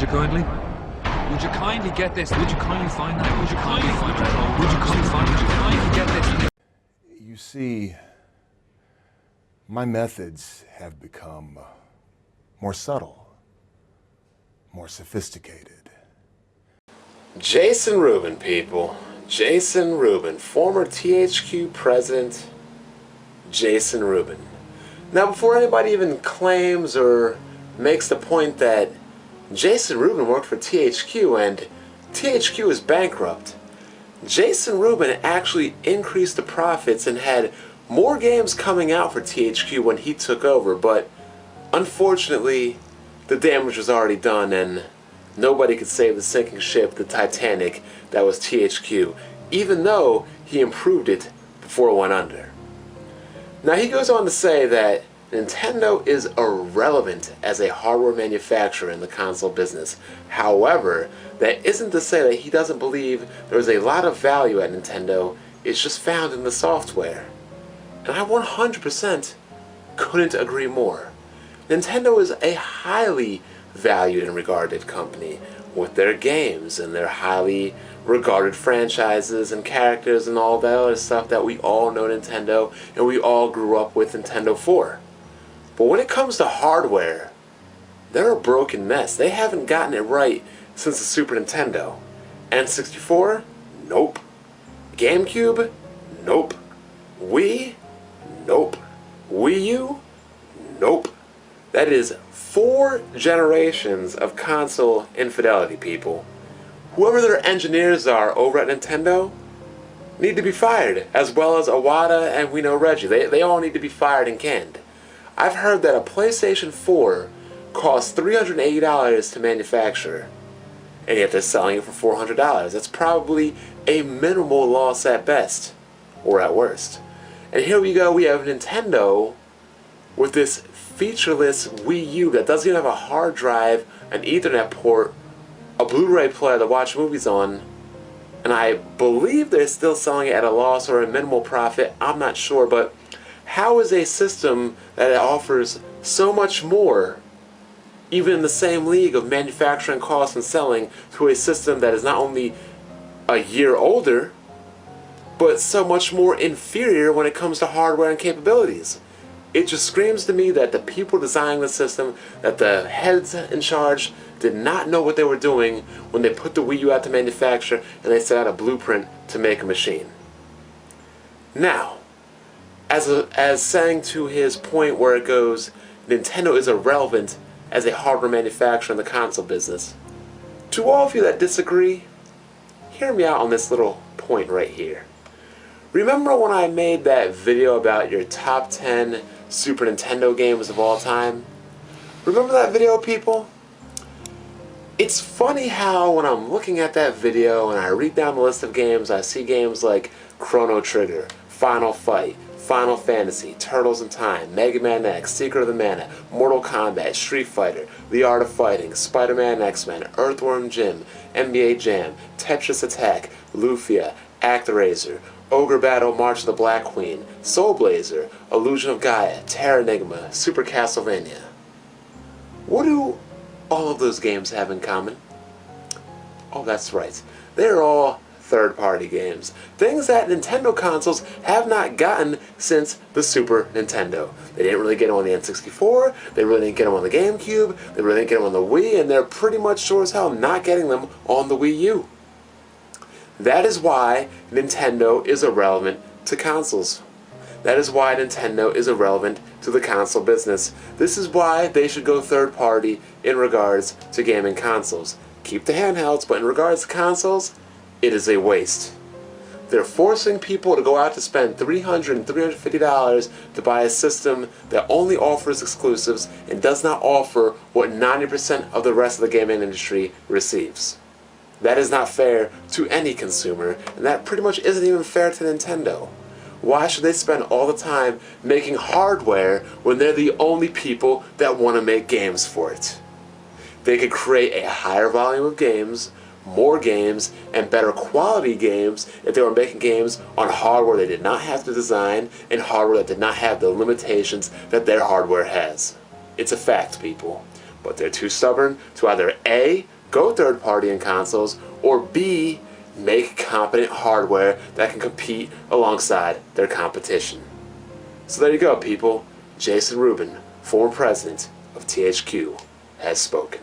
you kindly? Would you kindly get this? Would you kindly find that? Would you kindly find that? Would you kindly get this? You see, my methods have become more subtle, more sophisticated. Jason Rubin, people. Jason Rubin, former THQ president, Jason Rubin. Now, before anybody even claims or makes the point that Jason Rubin worked for THQ and THQ is bankrupt, Jason Rubin actually increased the profits and had more games coming out for THQ when he took over, but unfortunately the damage was already done and nobody could save the sinking ship, the Titanic, that was THQ, even though he improved it before it went under. Now he goes on to say that Nintendo is irrelevant as a hardware manufacturer in the console business. However, that isn't to say that he doesn't believe there is a lot of value at Nintendo. It's just found in the software. And I 100% couldn't agree more. Nintendo is a highly valued and regarded company with their games and their highly regarded franchises and characters and all that other stuff that we all know Nintendo and we all grew up with Nintendo for. But when it comes to hardware, they're a broken mess. They haven't gotten it right since the Super Nintendo. N64? Nope. GameCube? Nope. Wii? Nope. Wii U? Nope. That is 4 generations of console infidelity, people. Whoever their engineers are over at Nintendo need to be fired, as well as Iwata and we know Reggie. They all need to be fired and canned. I've heard that a PlayStation 4 costs $380 to manufacture, and yet they're selling it for $400. That's probably a minimal loss at best, or at worst. And here we go, we have Nintendo with this featureless Wii U that doesn't even have a hard drive, an Ethernet port, a Blu-ray player to watch movies on, and I believe they're still selling it at a loss or a minimal profit. I'm not sure, but how is a system that offers so much more, even in the same league of manufacturing costs and selling, to a system that is not only a year older, but so much more inferior when it comes to hardware and capabilities? It just screams to me that the people designing the system, that the heads in charge, did not know what they were doing when they put the Wii U out to manufacture and they set out a blueprint to make a machine. Now, as saying to his point where it goes, Nintendo is irrelevant as a hardware manufacturer in the console business. To all of you that disagree, hear me out on this little point right here. Remember when I made that video about your top 10 Super Nintendo games of all time? Remember that video, people? It's funny how when I'm looking at that video and I read down the list of games, I see games like Chrono Trigger, Final Fight, Final Fantasy, Turtles in Time, Mega Man X, Secret of the Mana, Mortal Kombat, Street Fighter, The Art of Fighting, Spider-Man X-Men, Earthworm Jim, NBA Jam, Tetris Attack, Lufia, ActRaiser, Ogre Battle, March of the Black Queen, Soul Blazer, Illusion of Gaia, Terra Enigma, Super Castlevania. What do all of those games have in common? Oh, that's right. They're all third-party games. Things that Nintendo consoles have not gotten since the Super Nintendo. They didn't really get them on the N64, they really didn't get them on the GameCube, they really didn't get them on the Wii, and they're pretty much sure as hell not getting them on the Wii U. That is why Nintendo is irrelevant to consoles. That is why Nintendo is irrelevant to the console business. This is why they should go third party in regards to gaming consoles. Keep the handhelds, but in regards to consoles, it is a waste. They're forcing people to go out to spend $300 and $350 to buy a system that only offers exclusives and does not offer what 90% of the rest of the gaming industry receives. That is not fair to any consumer, and that pretty much isn't even fair to Nintendo. Why should they spend all the time making hardware when they're the only people that want to make games for it? They could create a higher volume of games, more games, and better quality games if they were making games on hardware they did not have to design and hardware that did not have the limitations that their hardware has. It's a fact, people. but they're too stubborn to either A, go third-party in consoles, or B, make competent hardware that can compete alongside their competition. So there you go, people. Jason Rubin, former president of THQ, has spoken.